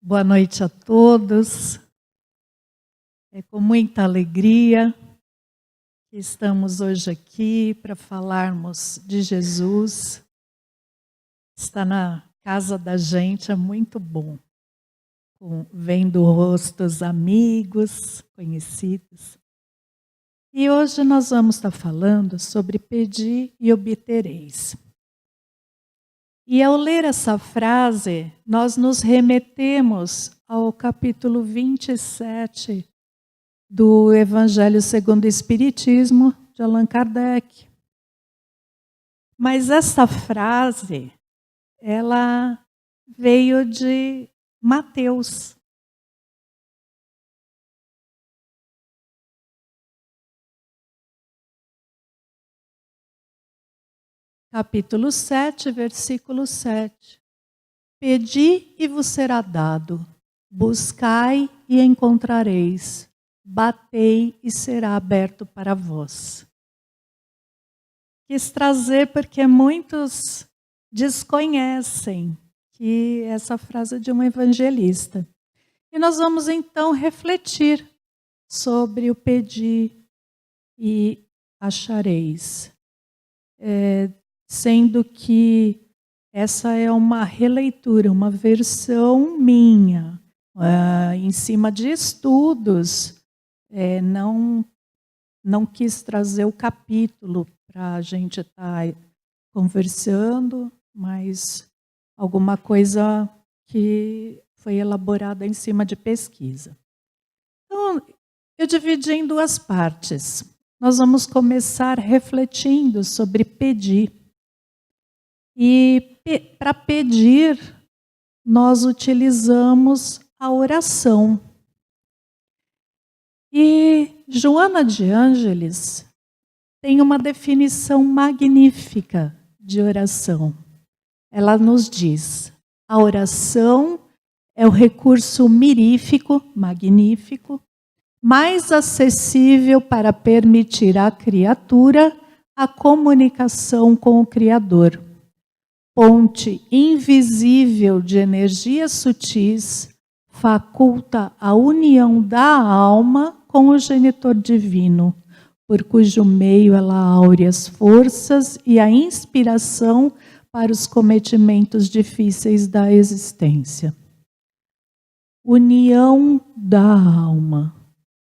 Boa noite a todos. É com muita alegria que estamos hoje aqui para falarmos de Jesus. Estar na casa da gente é muito bom, vendo rostos amigos, conhecidos. E hoje nós vamos estar falando sobre pedir e obtereis. E ao ler essa frase, nós nos remetemos ao capítulo 27 do Evangelho segundo o Espiritismo, de Allan Kardec. Mas essa frase, ela veio de Mateus. Capítulo 7, versículo 7. Pedi e vos será dado, buscai e encontrareis, batei e será aberto para vós. Quis trazer porque muitos desconhecem que essa frase é de um evangelista. E nós vamos então refletir sobre o pedir e achareis. Sendo que essa é uma releitura, uma versão minha, em cima de estudos. Não quis trazer o capítulo para a gente estar conversando, mas alguma coisa que foi elaborada em cima de pesquisa. Então, eu dividi em duas partes. Nós vamos começar refletindo sobre pedir. E para pedir, nós utilizamos a oração. E Joana de Ângeles tem uma definição magnífica de oração. Ela nos diz: a oração é o recurso mirífico, magnífico, mais acessível para permitir à criatura a comunicação com o Criador. Ponte invisível de energias sutis, faculta a união da alma com o genitor divino, por cujo meio ela aure as forças e a inspiração para os cometimentos difíceis da existência. União da alma.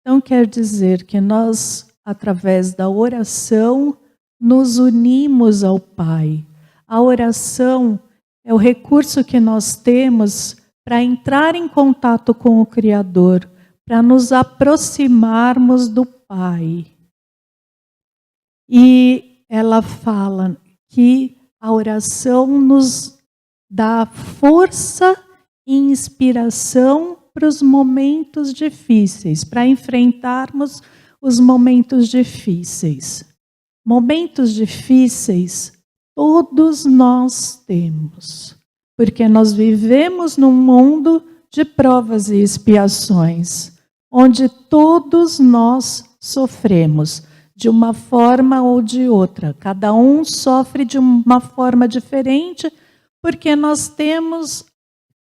Então quer dizer que nós, através da oração, nos unimos ao Pai. A oração é o recurso que nós temos para entrar em contato com o Criador, para nos aproximarmos do Pai. E ela fala que a oração nos dá força e inspiração para os momentos difíceis, para enfrentarmos os momentos difíceis. Momentos difíceis todos nós temos, porque nós vivemos num mundo de provas e expiações, onde todos nós sofremos de uma forma ou de outra. Cada um sofre de uma forma diferente, porque nós temos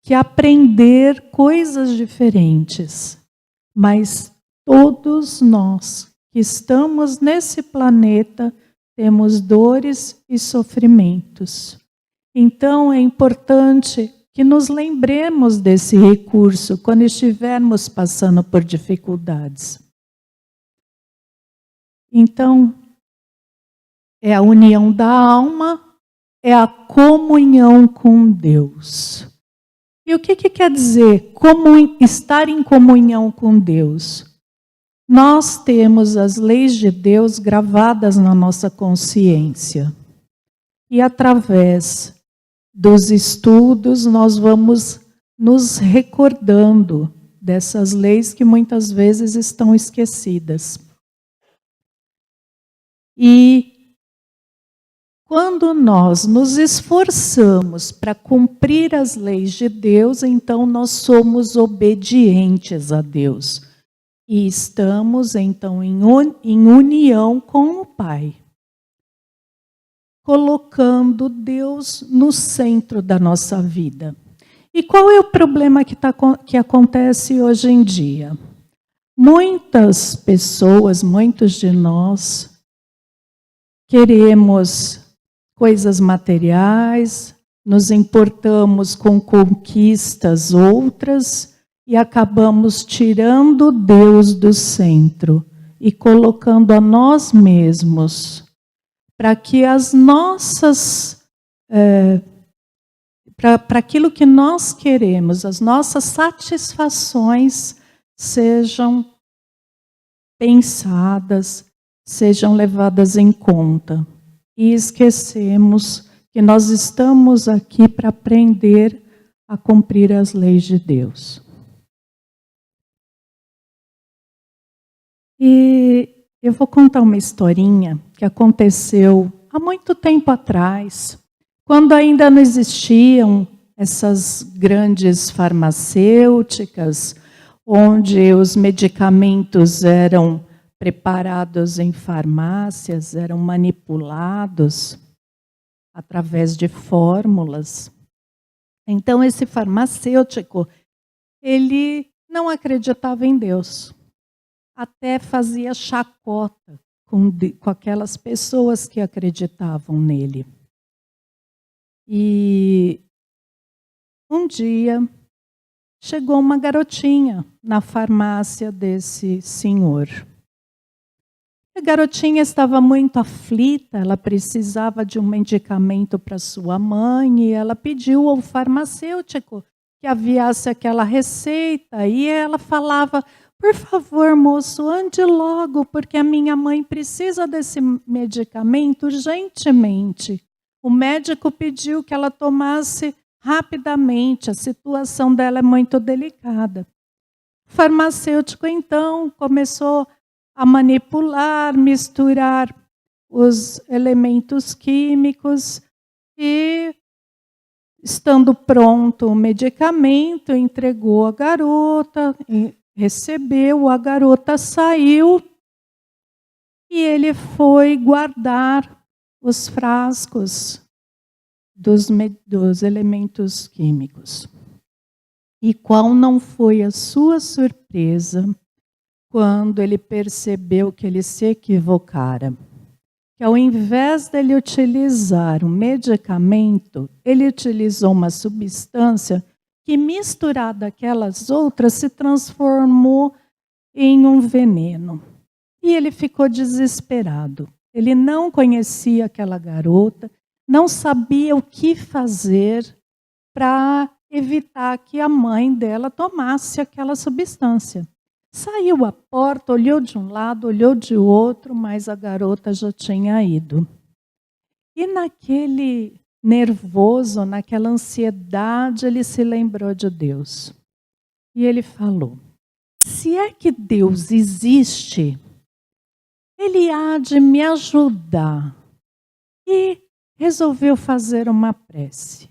que aprender coisas diferentes. Mas todos nós que estamos nesse planeta temos dores e sofrimentos. Então é importante que nos lembremos desse recurso quando estivermos passando por dificuldades. Então, é a união da alma, é a comunhão com Deus. E o que quer dizer estar em comunhão com Deus? Nós temos as leis de Deus gravadas na nossa consciência. E através dos estudos nós vamos nos recordando dessas leis que muitas vezes estão esquecidas. E quando nós nos esforçamos para cumprir as leis de Deus, então nós somos obedientes a Deus. E estamos, então, em união com o Pai, colocando Deus no centro da nossa vida. E qual é o problema que acontece hoje em dia? Muitas pessoas, muitos de nós, queremos coisas materiais, nos importamos com conquistas outras e acabamos tirando Deus do centro e colocando a nós mesmos para que as nossas, para aquilo que nós queremos, as nossas satisfações sejam pensadas, sejam levadas em conta. E esquecemos que nós estamos aqui para aprender a cumprir as leis de Deus. E eu vou contar uma historinha que aconteceu há muito tempo atrás, quando ainda não existiam essas grandes farmacêuticas, onde os medicamentos eram preparados em farmácias, eram manipulados através de fórmulas. Então, esse farmacêutico, ele não acreditava em Deus. Até fazia chacota com aquelas pessoas que acreditavam nele. E um dia chegou uma garotinha na farmácia desse senhor. A garotinha estava muito aflita, ela precisava de um medicamento para sua mãe e ela pediu ao farmacêutico que enviasse aquela receita e ela falava: por favor, moço, ande logo, porque a minha mãe precisa desse medicamento urgentemente. O médico pediu que ela tomasse rapidamente, a situação dela é muito delicada. O farmacêutico, então, começou a manipular, misturar os elementos químicos e, estando pronto o medicamento, entregou a garota, recebeu, a garota saiu e ele foi guardar os frascos dos elementos químicos. E qual não foi a sua surpresa quando ele percebeu que ele se equivocara? Que ao invés dele utilizar um medicamento, ele utilizou uma substância que, misturada àquelas outras, se transformou em um veneno. E ele ficou desesperado. Ele não conhecia aquela garota, não sabia o que fazer para evitar que a mãe dela tomasse aquela substância. Saiu à porta, olhou de um lado, olhou de outro, mas a garota já tinha ido. E naquele nervoso, naquela ansiedade, ele se lembrou de Deus. E ele falou: se é que Deus existe, Ele há de me ajudar. E resolveu fazer uma prece.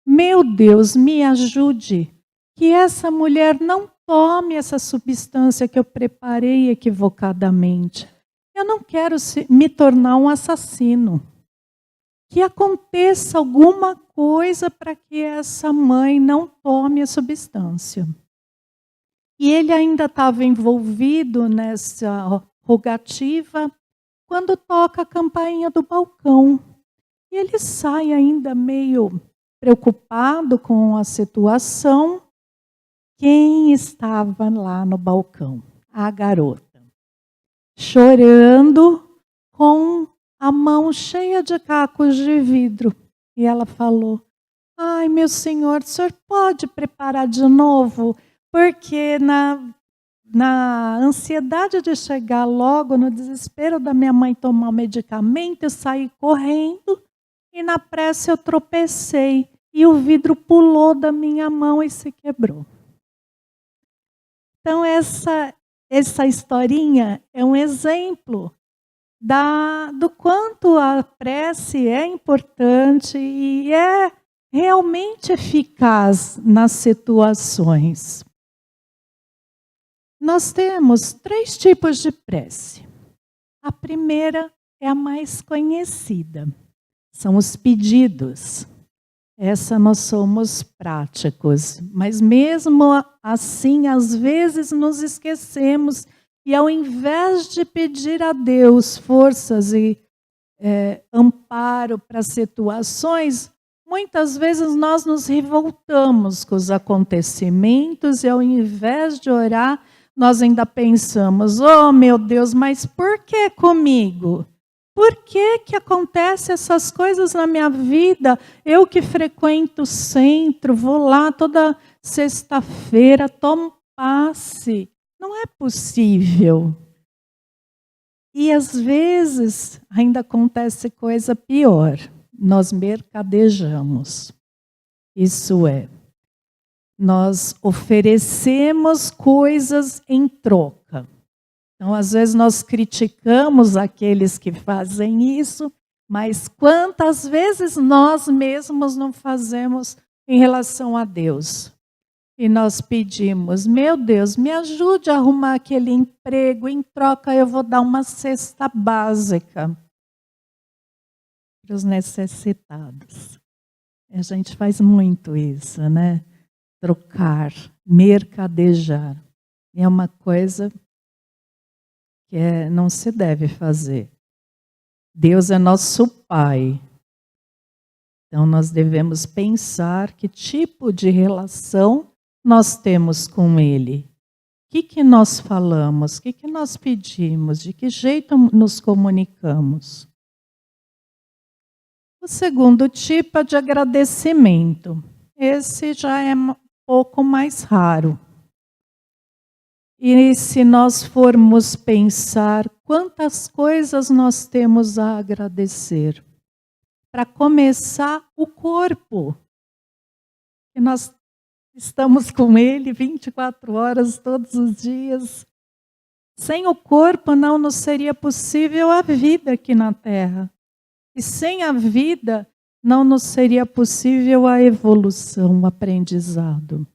Meu Deus, me ajude, que essa mulher não tome essa substância que eu preparei equivocadamente. Eu não quero me tornar um assassino. Que aconteça alguma coisa para que essa mãe não tome a substância. E ele ainda estava envolvido nessa rogativa quando toca a campainha do balcão. E ele sai ainda meio preocupado com a situação. Quem estava lá no balcão? A garota. Chorando, com a mão cheia de cacos de vidro. E ela falou: ai, meu senhor, o senhor pode preparar de novo? Porque na ansiedade de chegar logo, no desespero da minha mãe tomar o medicamento, eu saí correndo e na pressa eu tropecei. E o vidro pulou da minha mão e se quebrou. Então, essa historinha é um exemplo do quanto a prece é importante e é realmente eficaz nas situações. Nós temos 3 tipos de prece. A primeira é a mais conhecida. São os pedidos. Essa nós somos práticos, mas mesmo assim, às vezes nos esquecemos e ao invés de pedir a Deus forças e amparo para situações, muitas vezes nós nos revoltamos com os acontecimentos e ao invés de orar, nós ainda pensamos: oh meu Deus, mas por que comigo? Por que que acontecem essas coisas na minha vida? Eu que frequento o centro, vou lá toda sexta-feira, tomo passe. Não é possível. E às vezes ainda acontece coisa pior. Nós mercadejamos. Isso é, nós oferecemos coisas em troca. Então, às vezes, nós criticamos aqueles que fazem isso, mas quantas vezes nós mesmos não fazemos em relação a Deus? E nós pedimos: meu Deus, me ajude a arrumar aquele emprego, em troca eu vou dar uma cesta básica para os necessitados. A gente faz muito isso, né? Trocar, mercadejar. É uma coisa que não se deve fazer. Deus é nosso Pai. Então nós devemos pensar que tipo de relação nós temos com Ele. O que nós falamos? O que nós pedimos? De que jeito nos comunicamos? O segundo tipo é de agradecimento. Esse já é um pouco mais raro. E se nós formos pensar quantas coisas nós temos a agradecer. Para começar, o corpo. E nós estamos com ele 24 horas todos os dias. Sem o corpo não nos seria possível a vida aqui na Terra. E sem a vida não nos seria possível a evolução, o aprendizado.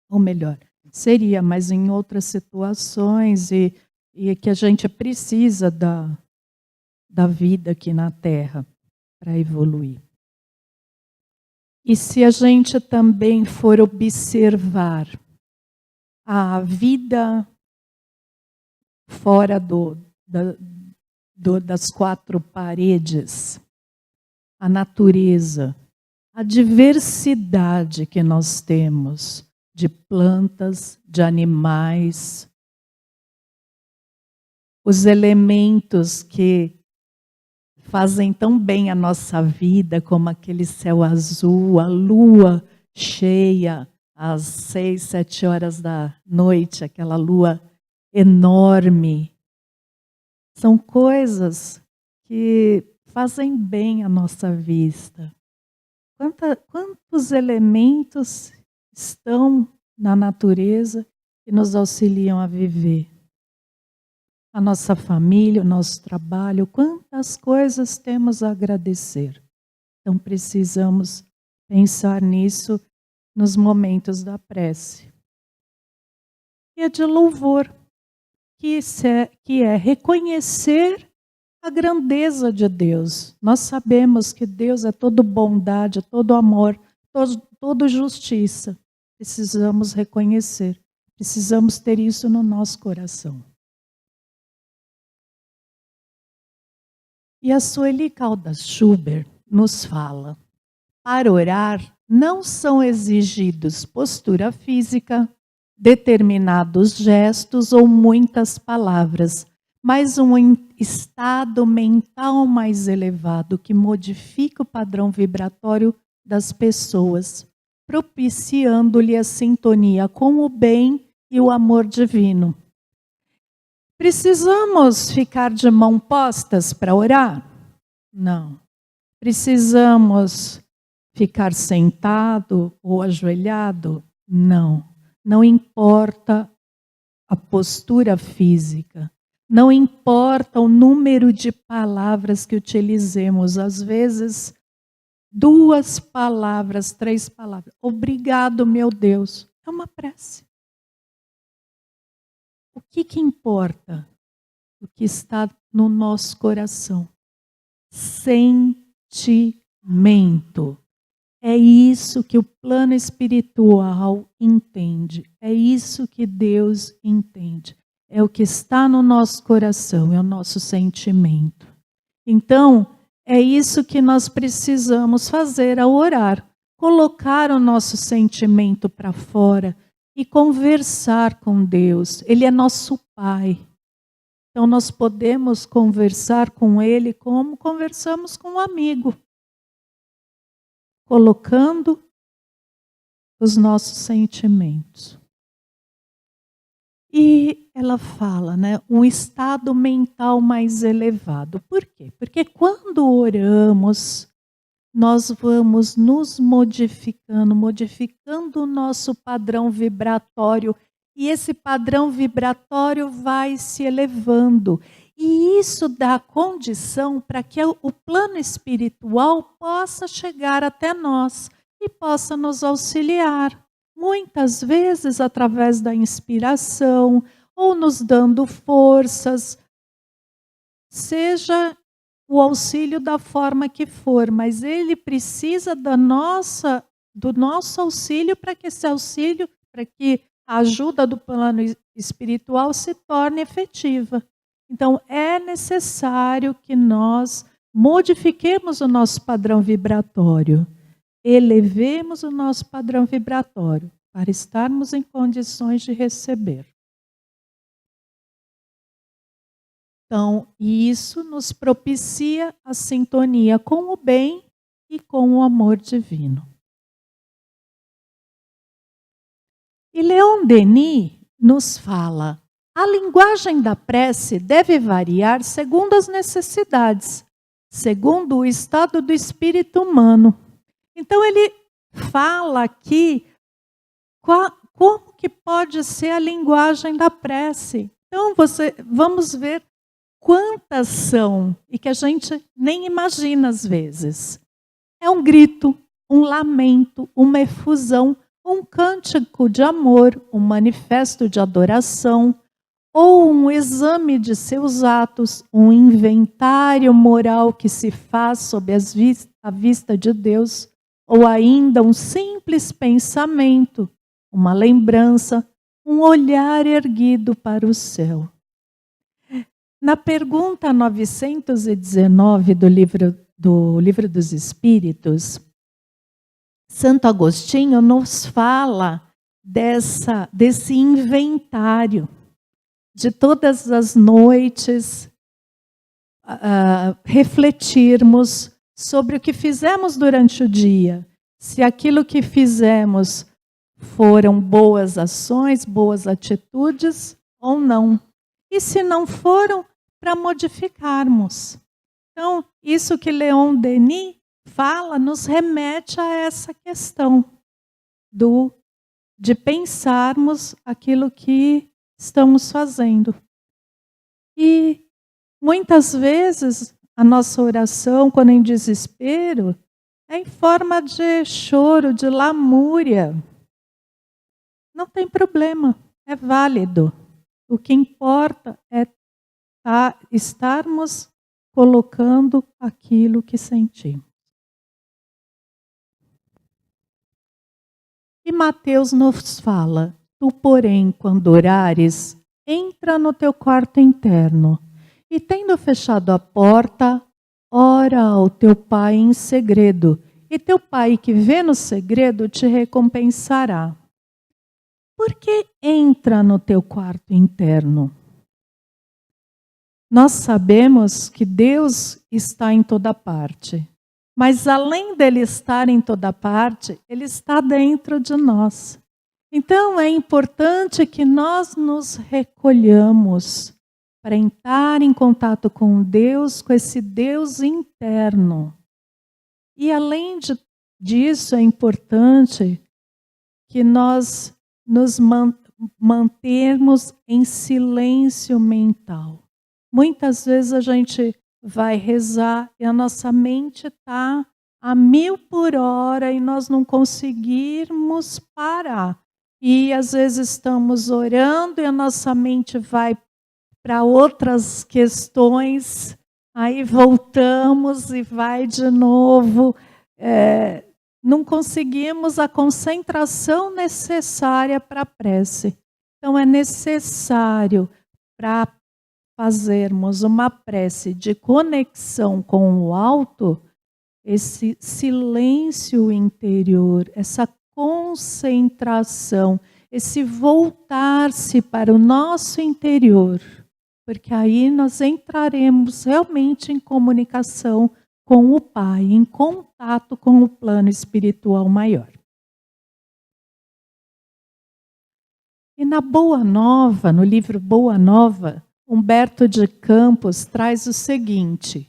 Ou melhor, seria, mas em outras situações e que a gente precisa da vida aqui na Terra para evoluir. E se a gente também for observar a vida fora das quatro paredes, a natureza, a diversidade que nós temos de plantas, de animais, os elementos que fazem tão bem a nossa vida, como aquele céu azul, a lua cheia, às 6, 7 horas da noite, aquela lua enorme. São coisas que fazem bem a nossa vista. Quantos elementos estão na natureza e nos auxiliam a viver? A nossa família, o nosso trabalho, quantas coisas temos a agradecer. Então precisamos pensar nisso nos momentos da prece. E é de louvor, que é reconhecer a grandeza de Deus. Nós sabemos que Deus é todo bondade, todo amor, todo justiça. Precisamos reconhecer, precisamos ter isso no nosso coração. E a Sueli Caldas Schubert nos fala: para orar não são exigidos postura física, determinados gestos ou muitas palavras, mas um estado mental mais elevado que modifica o padrão vibratório das pessoas, propiciando-lhe a sintonia com o bem e o amor divino. Precisamos ficar de mãos postas para orar? Não. Precisamos ficar sentado ou ajoelhado? Não. Não importa a postura física. Não importa o número de palavras que utilizemos. Às vezes, 2 palavras, 3 palavras. Obrigado, meu Deus. É uma prece. O que importa? O que está no nosso coração. Sentimento. É isso que o plano espiritual entende. É isso que Deus entende. É o que está no nosso coração, é o nosso sentimento. Então, é isso que nós precisamos fazer ao orar. Colocar o nosso sentimento para fora e conversar com Deus. Ele é nosso Pai. Então, nós podemos conversar com Ele como conversamos com um amigo. Colocando os nossos sentimentos. E ela fala, né, um estado mental mais elevado. Por quê? Porque quando oramos, nós vamos nos modificando o nosso padrão vibratório, e esse padrão vibratório vai se elevando. E isso dá condição para que o plano espiritual possa chegar até nós e possa nos auxiliar. Muitas vezes através da inspiração, ou nos dando forças, seja o auxílio da forma que for, mas ele precisa do nosso auxílio para que esse auxílio, para que a ajuda do plano espiritual se torne efetiva. Então, é necessário que nós modifiquemos o nosso padrão vibratório, elevemos o nosso padrão vibratório para estarmos em condições de receber. Então, isso nos propicia a sintonia com o bem e com o amor divino. E Leon Denis nos fala: a linguagem da prece deve variar segundo as necessidades, segundo o estado do espírito humano. Então, ele fala aqui como que pode ser a linguagem da prece. Então, vamos ver quantas são, e que a gente nem imagina às vezes. É um grito, um lamento, uma efusão, um cântico de amor, um manifesto de adoração, ou um exame de seus atos, um inventário moral que se faz sob a vista de Deus, ou ainda um simples pensamento, uma lembrança, um olhar erguido para o céu. Na pergunta 919 do Livro dos Espíritos, Santo Agostinho nos fala desse inventário de todas as noites refletirmos sobre o que fizemos durante o dia, se aquilo que fizemos foram boas ações, boas atitudes ou não. E se não foram, para modificarmos. Então, isso que Leon Denis fala nos remete a essa questão de pensarmos aquilo que estamos fazendo. E muitas vezes a nossa oração, quando em desespero, é em forma de choro, de lamúria. Não tem problema, é válido. O que importa é estarmos colocando aquilo que sentimos. E Mateus nos fala: tu, porém, quando orares, entra no teu quarto interno, e tendo fechado a porta, ora ao teu Pai em segredo, e teu Pai que vê no segredo te recompensará. Por que entra no teu quarto interno? Nós sabemos que Deus está em toda parte, mas além dele estar em toda parte, ele está dentro de nós. Então é importante que nós nos recolhamos para entrar em contato com Deus, com esse Deus interno. E além disso, é importante que nós nos mantermos em silêncio mental. Muitas vezes a gente vai rezar e a nossa mente está a 1000 por hora e nós não conseguirmos parar. E às vezes estamos orando e a nossa mente vai para outras questões, aí voltamos e vai de novo não conseguimos a concentração necessária para a prece. Então, é necessário, para fazermos uma prece de conexão com o alto, esse silêncio interior, essa concentração, esse voltar-se para o nosso interior, porque aí nós entraremos realmente em comunicação com o Pai, em contato com o plano espiritual maior. E na Boa Nova, no livro Boa Nova, Humberto de Campos traz o seguinte: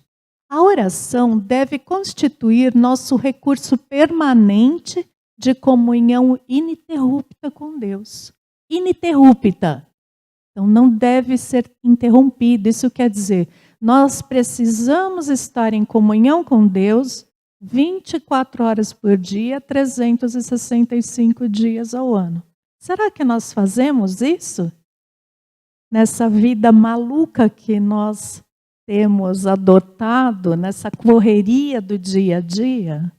a oração deve constituir nosso recurso permanente de comunhão ininterrupta com Deus. Ininterrupta. Então não deve ser interrompido. Isso quer dizer, nós precisamos estar em comunhão com Deus 24 horas por dia, 365 dias ao ano. Será que nós fazemos isso? Nessa vida maluca que nós temos adotado, nessa correria do dia a dia?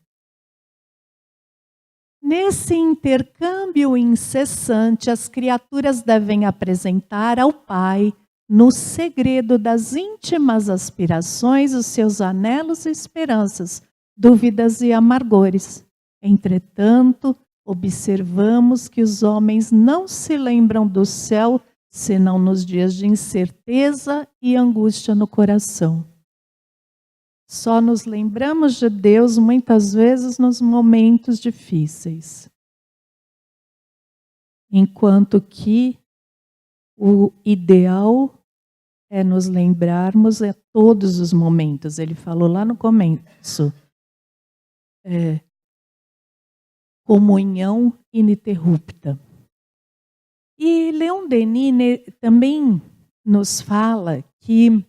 Nesse intercâmbio incessante, as criaturas devem apresentar ao Pai, no segredo das íntimas aspirações, os seus anelos e esperanças, dúvidas e amargores. Entretanto, observamos que os homens não se lembram do céu, senão nos dias de incerteza e angústia no coração. Só nos lembramos de Deus muitas vezes nos momentos difíceis. Enquanto que o ideal é nos lembrarmos a todos os momentos. Ele falou lá no começo. Comunhão ininterrupta. E Leon Denis também nos fala que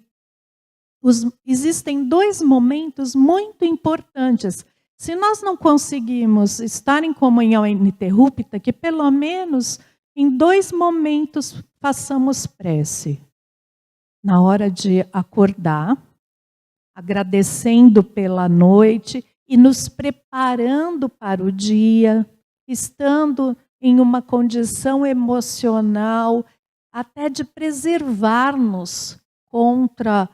existem dois momentos muito importantes. Se nós não conseguimos estar em comunhão ininterrupta, que pelo menos em dois momentos façamos prece. Na hora de acordar, agradecendo pela noite e nos preparando para o dia, estando em uma condição emocional, até de preservar-nos contra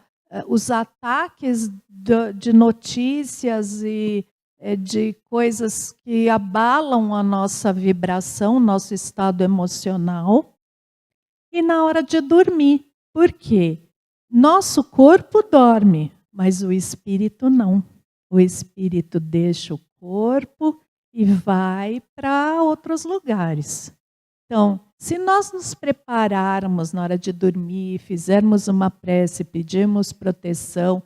os ataques de notícias e de coisas que abalam a nossa vibração, nosso estado emocional. E na hora de dormir. Por quê? Nosso corpo dorme, mas o espírito não. O espírito deixa o corpo e vai para outros lugares. Então, se nós nos prepararmos na hora de dormir, fizermos uma prece, pedirmos proteção,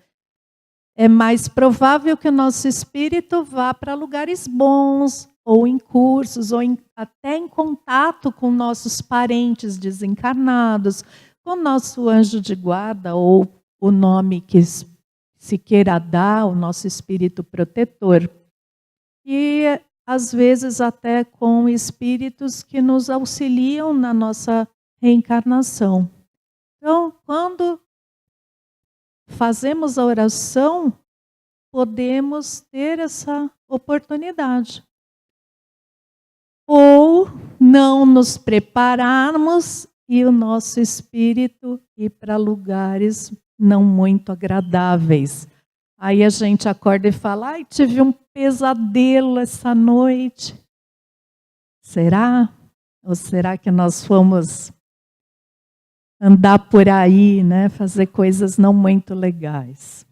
é mais provável que o nosso espírito vá para lugares bons, ou em cursos, ou até em contato com nossos parentes desencarnados, com o nosso anjo de guarda, ou o nome que se queira dar, o nosso espírito protetor. E às vezes até com espíritos que nos auxiliam na nossa reencarnação. Então, quando fazemos a oração, podemos ter essa oportunidade. Ou não nos prepararmos e o nosso espírito ir para lugares não muito agradáveis. Aí a gente acorda e fala, ai, tive um pesadelo essa noite. Será? Ou será que nós fomos andar por aí, né, fazer coisas não muito legais?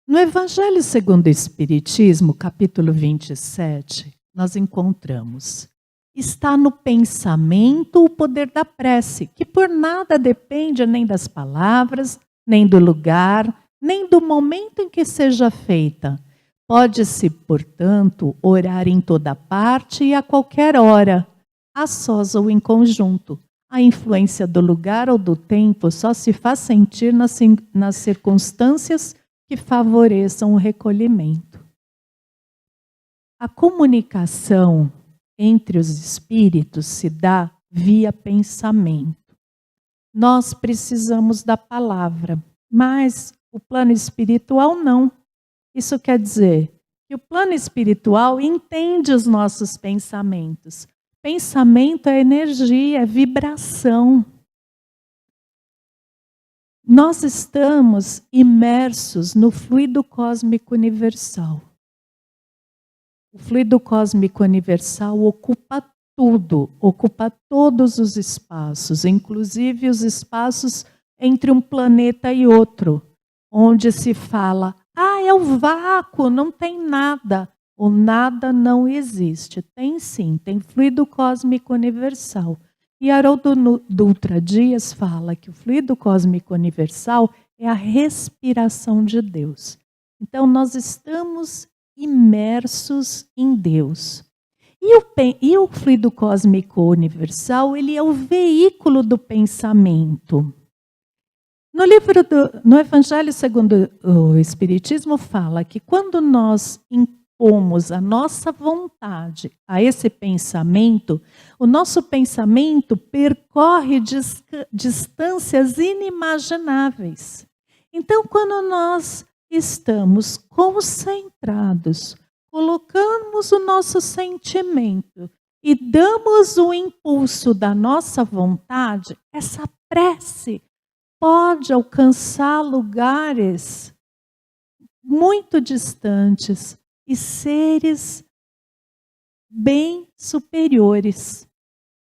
No Evangelho segundo o Espiritismo, capítulo 27, nós encontramos: está no pensamento o poder da prece, que por nada depende nem das palavras, nem do lugar, nem do momento em que seja feita. Pode-se, portanto, orar em toda parte e a qualquer hora, a sós ou em conjunto. A influência do lugar ou do tempo só se faz sentir nas circunstâncias que favoreçam o recolhimento. A comunicação entre os espíritos se dá via pensamento. Nós precisamos da palavra, mas o plano espiritual não. Isso quer dizer que o plano espiritual entende os nossos pensamentos. Pensamento é energia, é vibração. Nós estamos imersos no fluido cósmico universal. O fluido cósmico universal ocupa tudo, ocupa todos os espaços, inclusive os espaços entre um planeta e outro, onde se fala, é o vácuo, não tem nada. O nada não existe. Tem sim, tem fluido cósmico universal. E Haroldo Dutra Dias fala que o fluido cósmico universal é a respiração de Deus. Então, nós estamos imersos em Deus. E o fluido cósmico universal, ele é o veículo do pensamento. No Evangelho segundo o Espiritismo fala que quando nós impomos a nossa vontade a esse pensamento, o nosso pensamento percorre distâncias inimagináveis. Então, quando nós estamos concentrados, colocamos o nosso sentimento e damos o impulso da nossa vontade, essa prece pode alcançar lugares muito distantes e seres bem superiores.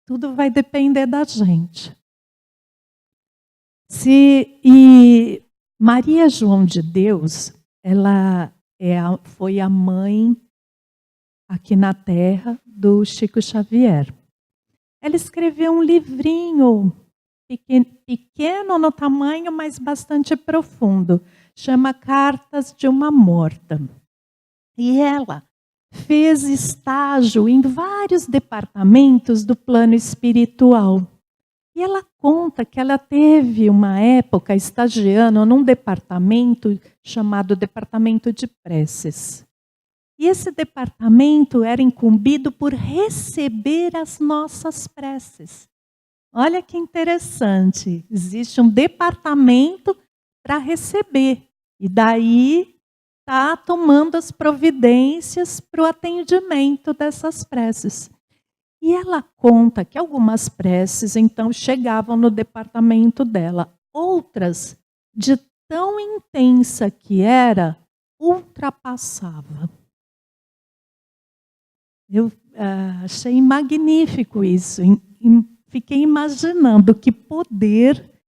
Tudo vai depender da gente. E Maria João de Deus, ela foi a mãe aqui na Terra do Chico Xavier. Ela escreveu um livrinho pequeno no tamanho, mas bastante profundo. Chama Cartas de uma Morta. E ela fez estágio em vários departamentos do plano espiritual. E ela conta que ela teve uma época estagiando num departamento chamado Departamento de Preces. E esse departamento era incumbido por receber as nossas preces. Olha que interessante, existe um departamento para receber, e daí está tomando as providências para o atendimento dessas preces. E ela conta que algumas preces, então, chegavam no departamento dela, outras, de tão intensa que era, ultrapassava. Eu achei magnífico isso, fiquei imaginando que poder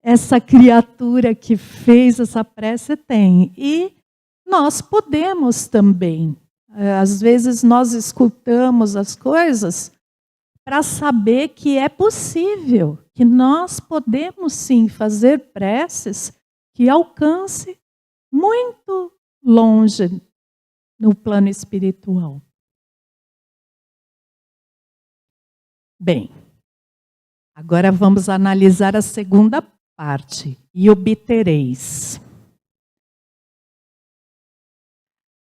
essa criatura que fez essa prece tem. E nós podemos também. Às vezes nós escutamos as coisas para saber que é possível, que nós podemos sim fazer preces que alcance muito longe no plano espiritual. Bem, agora vamos analisar a segunda parte. E obtereis.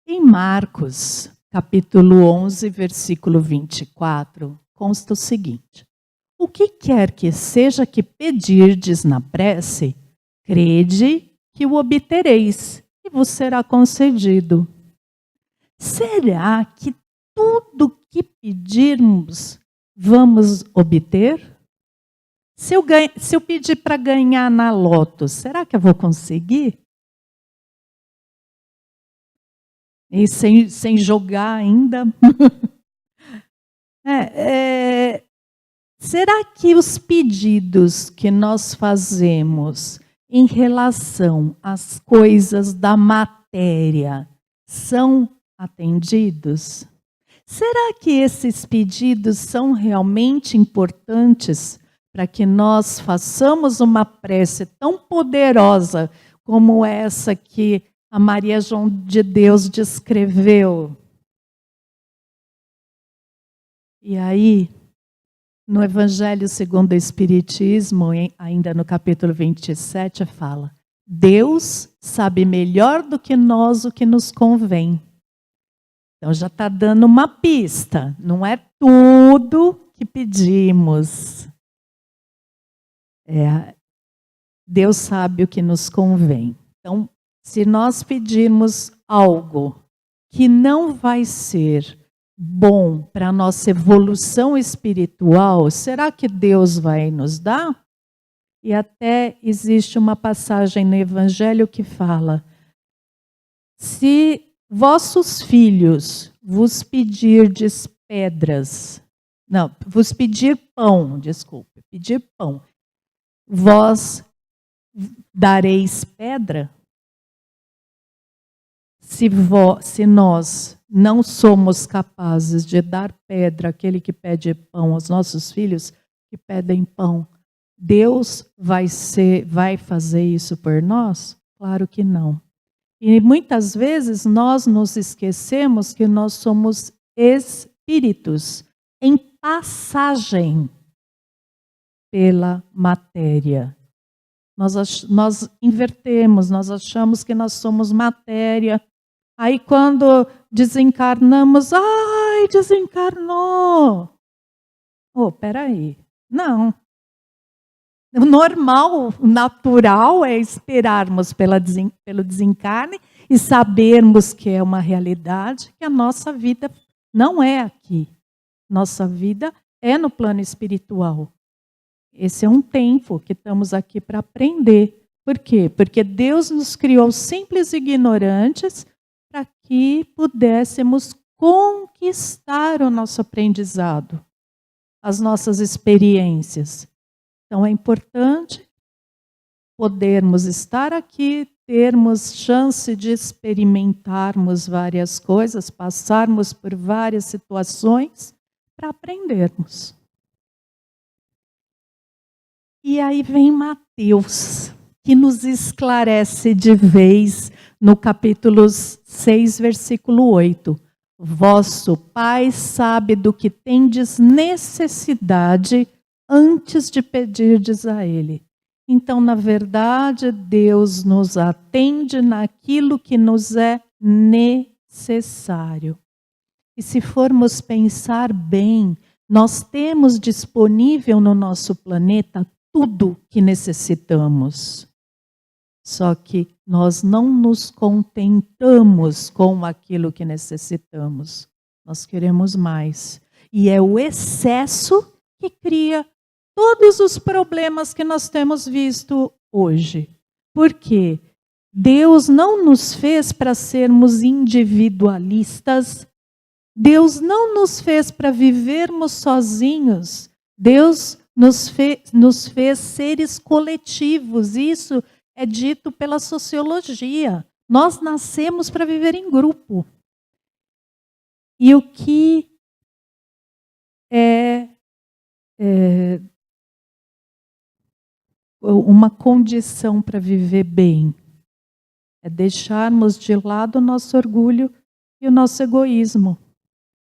Em Marcos, capítulo 11, versículo 24, consta o seguinte: o que quer que seja que pedirdes na prece, crede que o obtereis e vos será concedido. Será que tudo que pedirmos vamos obter? Se eu pedir para ganhar na loto, será que eu vou conseguir? E sem jogar ainda. Será que os pedidos que nós fazemos em relação às coisas da matéria são atendidos? Será que esses pedidos são realmente importantes para que nós façamos uma prece tão poderosa como essa que a Maria João de Deus descreveu? E aí, no Evangelho segundo o Espiritismo, ainda no capítulo 27, fala: Deus sabe melhor do que nós o que nos convém. Então já está dando uma pista, não é tudo que pedimos. Deus sabe o que nos convém. Então, Se nós pedirmos algo que não vai ser bom para a nossa evolução espiritual, será que Deus vai nos dar? E até existe uma passagem no Evangelho que fala: se vossos filhos vos pedirdes pedras, não, vos pedir pão, desculpe, pedir pão, vós dareis pedra? Se nós não somos capazes de dar pedra àquele que pede pão aos nossos filhos que pedem pão, Deus vai fazer isso por nós? Claro que não. E muitas vezes nós nos esquecemos que nós somos espíritos em passagem pela matéria. Nós invertemos, nós achamos que nós somos matéria. Aí quando desencarnamos, ai, desencarnou. Oh, peraí. Não. O normal, o natural é esperarmos pelo desencarne e sabermos que é uma realidade, que a nossa vida não é aqui. Nossa vida é no plano espiritual. Esse é um tempo que estamos aqui para aprender. Por quê? Porque Deus nos criou simples e ignorantes para que pudéssemos conquistar o nosso aprendizado, as nossas experiências. Então é importante podermos estar aqui, termos chance de experimentarmos várias coisas, passarmos por várias situações para aprendermos. E aí vem Mateus, que nos esclarece de vez no capítulo 6, versículo 8. Vosso Pai sabe do que tendes necessidade antes de pedirdes a Ele. Então, na verdade, Deus nos atende naquilo que nos é necessário. E se formos pensar bem, nós temos disponível no nosso planeta tudo que necessitamos. Só que nós não nos contentamos com aquilo que necessitamos. Nós queremos mais. E é o excesso que cria todos os problemas que nós temos visto hoje. Por quê? Deus não nos fez para sermos individualistas. Deus não nos fez para vivermos sozinhos. Deus nos fez seres coletivos. Isso é dito pela sociologia. Nós nascemos para viver em grupo. E o que é uma condição para viver bem? É deixarmos de lado o nosso orgulho e o nosso egoísmo.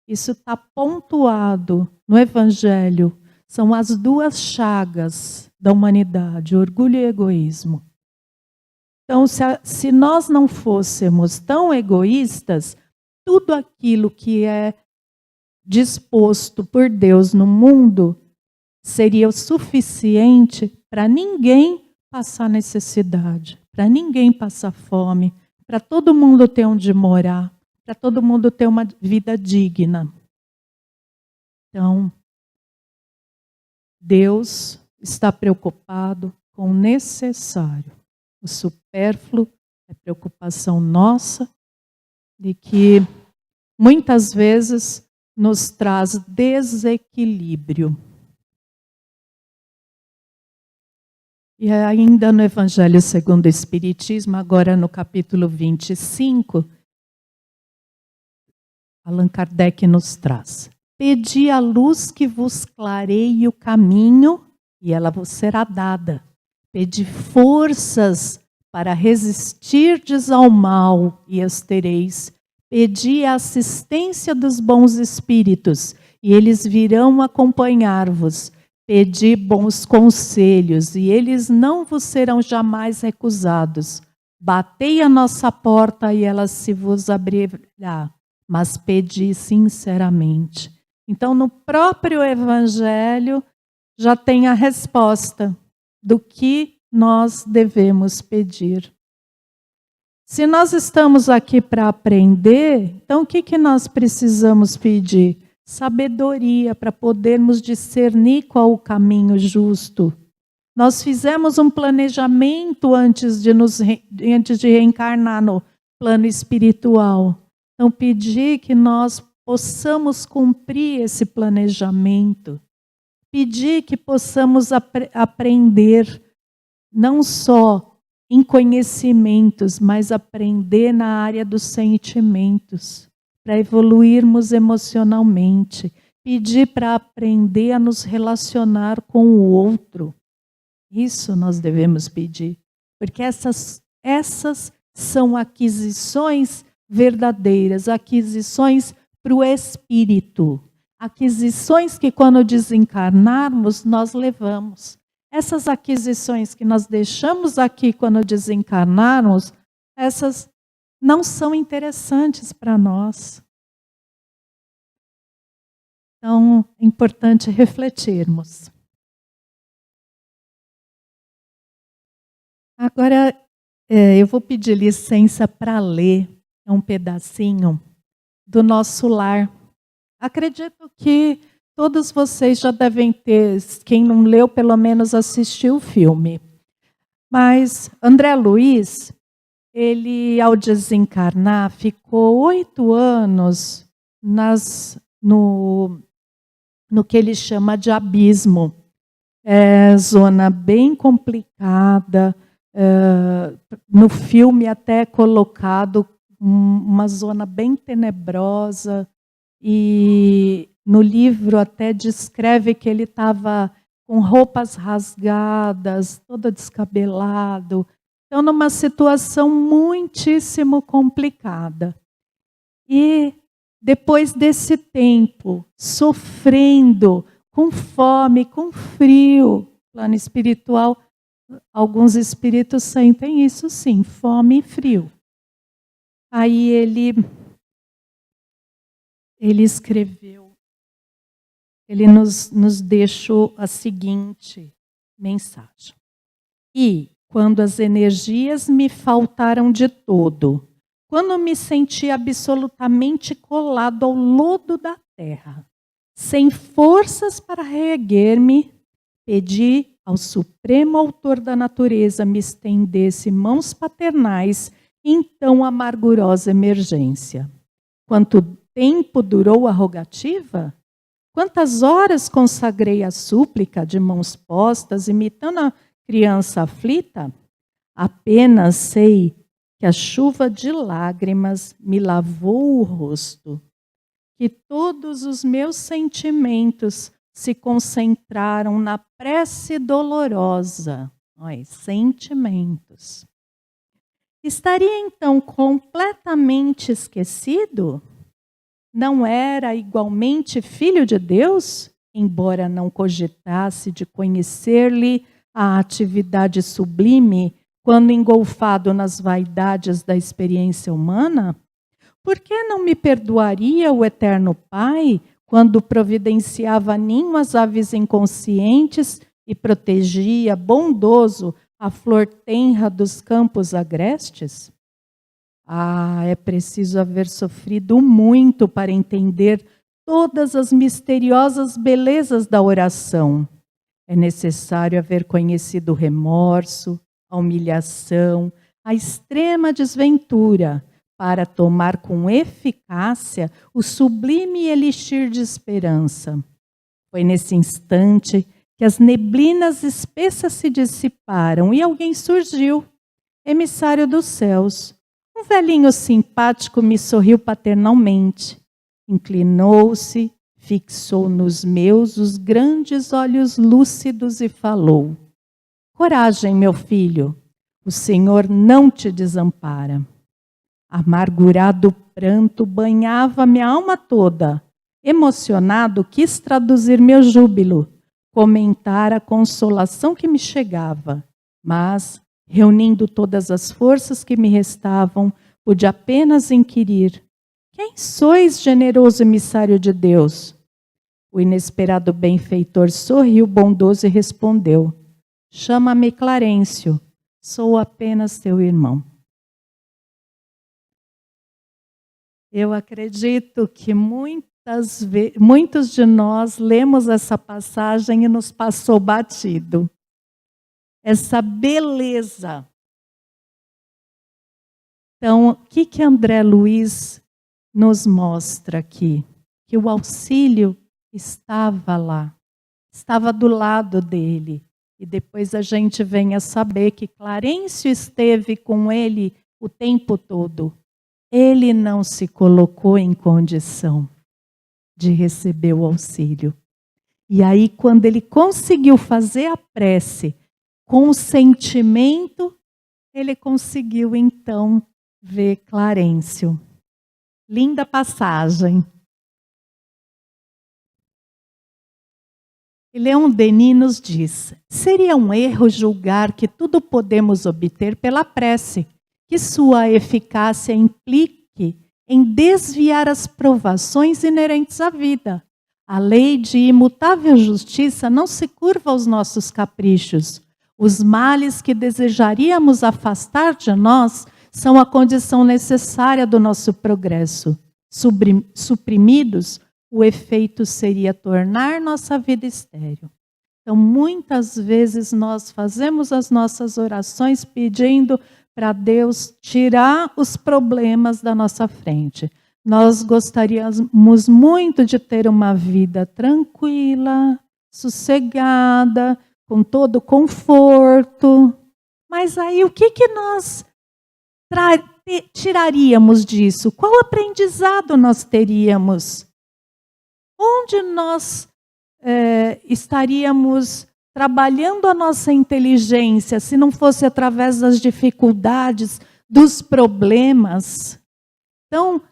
Isso está pontuado no Evangelho. São as duas chagas da humanidade, orgulho e egoísmo. Então, se nós não fôssemos tão egoístas, tudo aquilo que é disposto por Deus no mundo seria o suficiente para ninguém passar necessidade, para ninguém passar fome, para todo mundo ter onde morar, para todo mundo ter uma vida digna. Então, Deus está preocupado com o necessário. O supérfluo é preocupação nossa, de que muitas vezes nos traz desequilíbrio. E ainda no Evangelho segundo o Espiritismo, agora no capítulo 25, Allan Kardec nos traz: pedi a luz que vos clareie o caminho, e ela vos será dada. Pedi forças para resistirdes ao mal, e as tereis. Pedi a assistência dos bons espíritos, e eles virão acompanhar-vos. Pedi bons conselhos, e eles não vos serão jamais recusados. Batei a nossa porta, e ela se vos abrirá. Mas pedi sinceramente. Então, no próprio Evangelho, já tem a resposta do que nós devemos pedir. Se nós estamos aqui para aprender, então o que nós precisamos pedir? Sabedoria para podermos discernir qual o caminho justo. Nós fizemos um planejamento antes de reencarnar no plano espiritual. Então, pedir que nós possamos cumprir esse planejamento. Pedir que possamos aprender, não só em conhecimentos, mas aprender na área dos sentimentos, para evoluirmos emocionalmente. Pedir para aprender a nos relacionar com o outro. Isso nós devemos pedir, porque essas são aquisições verdadeiras, aquisições para o espírito, aquisições que quando desencarnarmos nós levamos. Essas aquisições que nós deixamos aqui quando desencarnarmos, essas não são interessantes para nós. Então, é importante refletirmos. Agora, eu vou pedir licença para ler um pedacinho do Nosso Lar. Acredito que todos vocês já devem ter, quem não leu, pelo menos assistiu o filme. Mas André Luiz, ele, ao desencarnar, ficou 8 anos no que ele chama de abismo. Zona bem complicada. No filme até é colocado uma zona bem tenebrosa, e no livro até descreve que ele estava com roupas rasgadas, todo descabelado, então numa situação muitíssimo complicada. E depois desse tempo, sofrendo, com fome, com frio, plano espiritual, alguns espíritos sentem isso sim, fome e frio. Aí ele escreveu, ele nos deixou a seguinte mensagem. E quando as energias me faltaram de todo, quando me senti absolutamente colado ao lodo da terra, sem forças para reerguer-me, pedi ao Supremo Autor da natureza me estendesse mãos paternais em tão amargurosa emergência. Quanto tempo durou a rogativa? Quantas horas consagrei a súplica de mãos postas, imitando a criança aflita? Apenas sei que a chuva de lágrimas me lavou o rosto, que todos os meus sentimentos se concentraram na prece dolorosa. Sentimentos. Estaria então completamente esquecido? Não era igualmente filho de Deus, embora não cogitasse de conhecer-lhe a atividade sublime quando engolfado nas vaidades da experiência humana? Por que não me perdoaria o Eterno Pai quando providenciava ninho às aves inconscientes e protegia, bondoso, a flor tenra dos campos agrestes? É preciso haver sofrido muito para entender todas as misteriosas belezas da oração. É necessário haver conhecido o remorso, a humilhação, a extrema desventura, para tomar com eficácia o sublime elixir de esperança. Foi nesse instante que as neblinas espessas se dissiparam e alguém surgiu, emissário dos céus. Um velhinho simpático me sorriu paternalmente, inclinou-se, fixou nos meus os grandes olhos lúcidos e falou: coragem, meu filho, o Senhor não te desampara. Amargurado pranto banhava minha alma toda. Emocionado, quis traduzir meu júbilo, comentar a consolação que me chegava, mas, reunindo todas as forças que me restavam, pude apenas inquirir: quem sois, generoso emissário de Deus? O inesperado benfeitor sorriu bondoso e respondeu: chama-me Clarencio, sou apenas teu irmão. Eu acredito que muitos de nós lemos essa passagem e nos passou batido. Essa beleza. Então, o que André Luiz nos mostra aqui? Que o auxílio estava lá, estava do lado dele. E depois a gente vem a saber que Clarencio esteve com ele o tempo todo. Ele não se colocou em condição de receber o auxílio. E aí, quando ele conseguiu fazer a prece com o sentimento, ele conseguiu então ver Clarencio. Linda passagem. E Leon Denis nos diz: seria um erro julgar que tudo podemos obter pela prece, que sua eficácia implique em desviar as provações inerentes à vida. A lei de imutável justiça não se curva aos nossos caprichos. Os males que desejaríamos afastar de nós são a condição necessária do nosso progresso. Suprimidos, o efeito seria tornar nossa vida estéril. Então, muitas vezes nós fazemos as nossas orações pedindo para Deus tirar os problemas da nossa frente. Nós gostaríamos muito de ter uma vida tranquila, sossegada, com todo conforto. Mas aí o que nós tiraríamos disso? Qual aprendizado nós teríamos? Onde nós estaríamos trabalhando a nossa inteligência, se não fosse através das dificuldades, dos problemas? Então,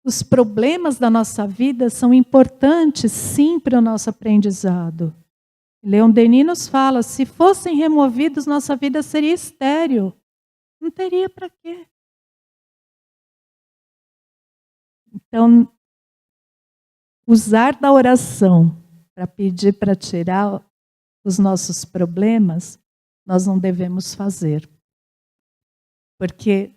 os problemas da nossa vida são importantes, sim, para o nosso aprendizado. Leon Denis nos fala, se fossem removidos, nossa vida seria estéril. Não teria para quê? Então, usar da oração para pedir para tirar os nossos problemas, nós não devemos fazer. Porque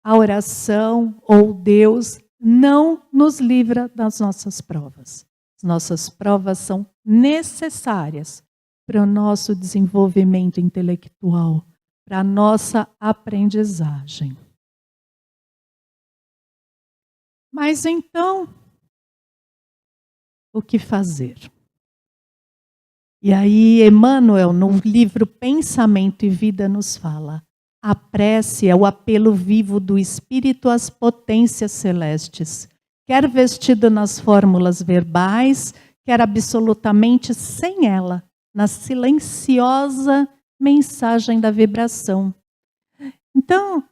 a oração ou Deus não nos livra das nossas provas. As nossas provas são necessárias para o nosso desenvolvimento intelectual, para a nossa aprendizagem. Mas então, o que fazer? E aí, Emmanuel, no livro Pensamento e Vida, nos fala: a prece é o apelo vivo do Espírito às potências celestes, quer vestido nas fórmulas verbais, quer absolutamente sem ela, na silenciosa mensagem da vibração. Então,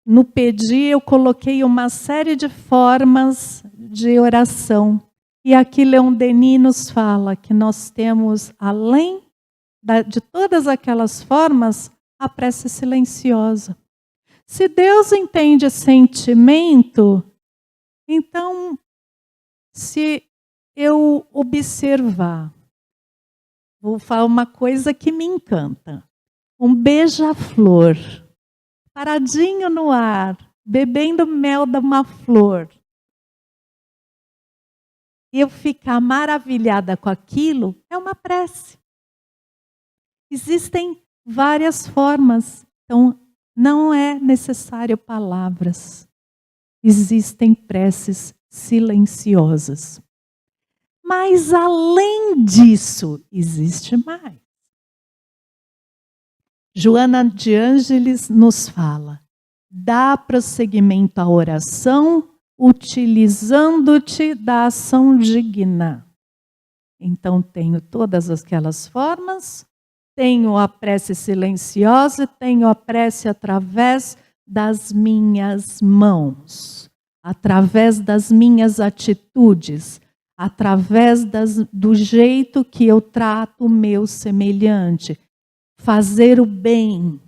no pedir, eu coloquei uma série de formas de oração. E aqui Leon Denis nos fala que nós temos, além de todas aquelas formas, a prece silenciosa. Se Deus entende sentimento, então, se eu observar, vou falar uma coisa que me encanta. Um beija-flor, paradinho no ar, bebendo mel de uma flor. E eu ficar maravilhada com aquilo, é uma prece. Existem várias formas, então não é necessário palavras. Existem preces silenciosas. Mas além disso, existe mais. Joana de Ângeles nos fala: dá prosseguimento à oração utilizando-te da ação digna. Então tenho todas aquelas formas, tenho a prece silenciosa, tenho a prece através das minhas mãos, através das minhas atitudes, através do jeito que eu trato o meu semelhante. Fazer o bem,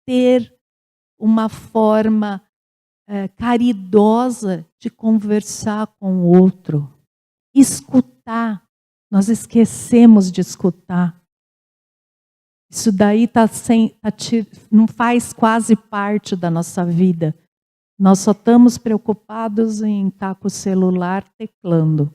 ter uma forma caridosa de conversar com o outro. Escutar, nós esquecemos de escutar. Isso daí não faz quase parte da nossa vida. Nós só estamos preocupados em estar com o celular teclando.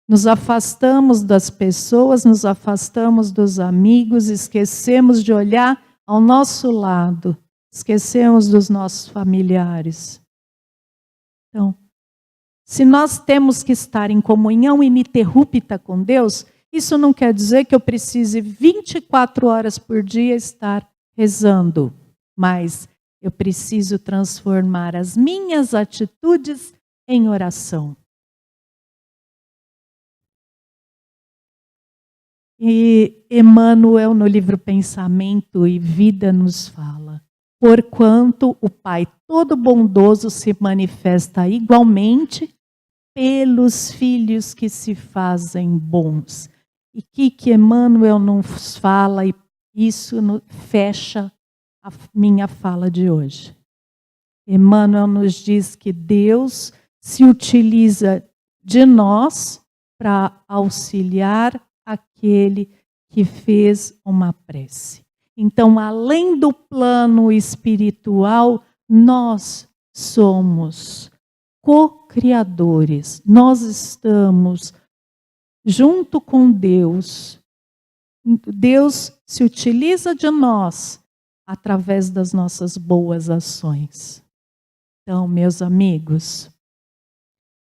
Nos afastamos das pessoas, nos afastamos dos amigos, esquecemos de olhar ao nosso lado, esquecemos dos nossos familiares. Então, se nós temos que estar em comunhão ininterrupta com Deus, isso não quer dizer que eu precise 24 horas por dia estar rezando, mas eu preciso transformar as minhas atitudes em oração. E Emmanuel, no livro Pensamento e Vida, nos fala: porquanto o Pai todo bondoso se manifesta igualmente pelos filhos que se fazem bons. E que Emmanuel nos fala, e isso fecha a minha fala de hoje. Emmanuel nos diz que Deus se utiliza de nós para auxiliar aquele que fez uma prece. Então, além do plano espiritual, nós somos co-criadores. Nós estamos junto com Deus. Deus se utiliza de nós através das nossas boas ações. Então, meus amigos,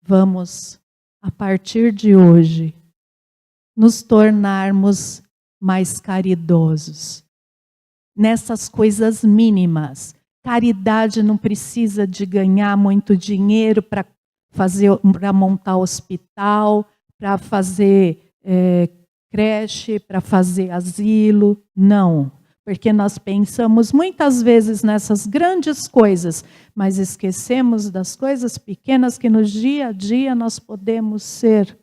vamos, a partir de hoje, nos tornarmos mais caridosos nessas coisas mínimas. Caridade não precisa de ganhar muito dinheiro para montar hospital, para fazer creche, para fazer asilo. Não, porque nós pensamos muitas vezes nessas grandes coisas, mas esquecemos das coisas pequenas que no dia a dia nós podemos ser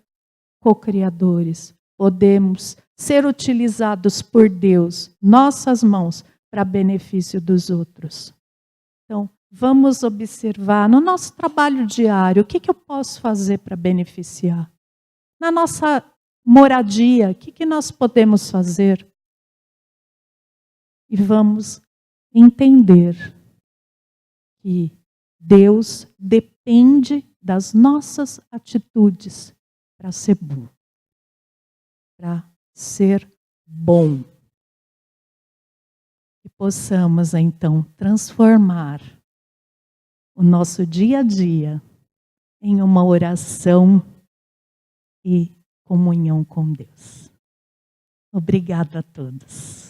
co-criadores. Podemos ser utilizados por Deus, nossas mãos, para benefício dos outros. Então, vamos observar no nosso trabalho diário, o que eu posso fazer para beneficiar? Na nossa moradia, o que nós podemos fazer? E vamos entender que Deus depende das nossas atitudes para ser bom. Para ser bom. Que possamos, então, transformar o nosso dia a dia em uma oração e comunhão com Deus. Obrigada a todos.